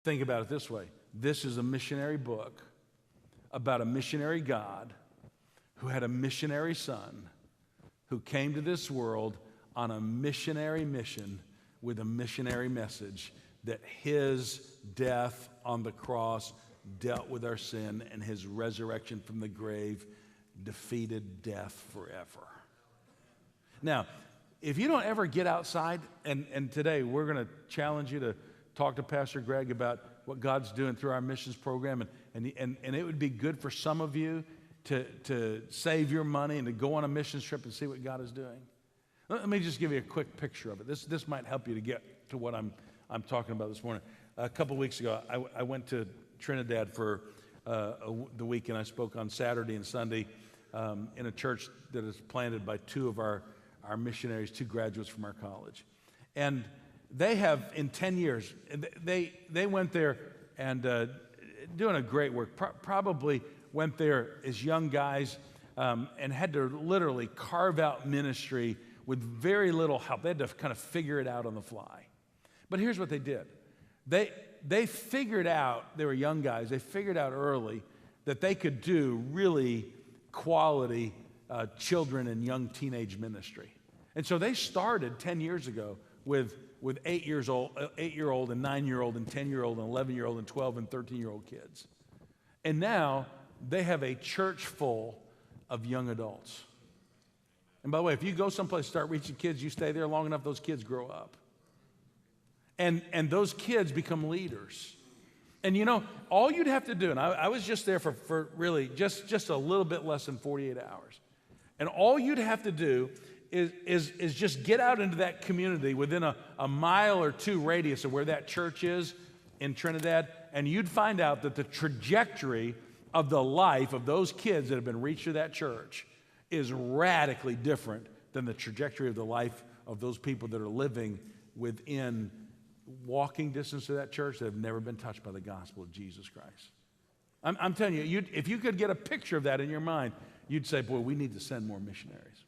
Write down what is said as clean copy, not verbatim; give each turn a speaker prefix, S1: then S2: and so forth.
S1: Think about it this way. This is a missionary book about a missionary God who had a missionary son who came to this world on a missionary mission with a missionary message that his death on the cross dealt with our sin, and his resurrection from the grave defeated death forever. Now, if you don't ever get outside, and today we're going to challenge you to talk to Pastor Greg about what God's doing through our missions program, and it would be good for some of you to save your money and to go on a missions trip and see what God is doing. Let me just give you a quick picture of it. This might help you to get to what I'm talking about this morning. A couple weeks ago, I went to Trinidad for the week, and I spoke on Saturday and Sunday in a church that is planted by two of our missionaries, two graduates from our college. And they have, in 10 years, they went there and doing a great work. Probably went there as young guys and had to literally carve out ministry with very little help. They had to kind of figure it out on the fly. But here's what they did. They figured out, they were young guys, they figured out early that they could do really quality children and young teenage ministry. And so they started 10 years ago with 8-year-old and 9-year-old and 10-year-old and 11-year-old and 12 and 13-year-old kids. And now they have a church full of young adults. And by the way, if you go someplace and start reaching kids, you stay there long enough, those kids grow up. And those kids become leaders. And you know, all you'd have to do, and I was just there for really just a little bit less than 48 hours. And all you'd have to do is just get out into that community within a mile or two radius of where that church is in Trinidad, and you'd find out that the trajectory of the life of those kids that have been reached through that church is radically different than the trajectory of the life of those people that are living within walking distance to that church that have never been touched by the gospel of Jesus Christ. I'm telling you, if you could get a picture of that in your mind, you'd say, boy, we need to send more missionaries.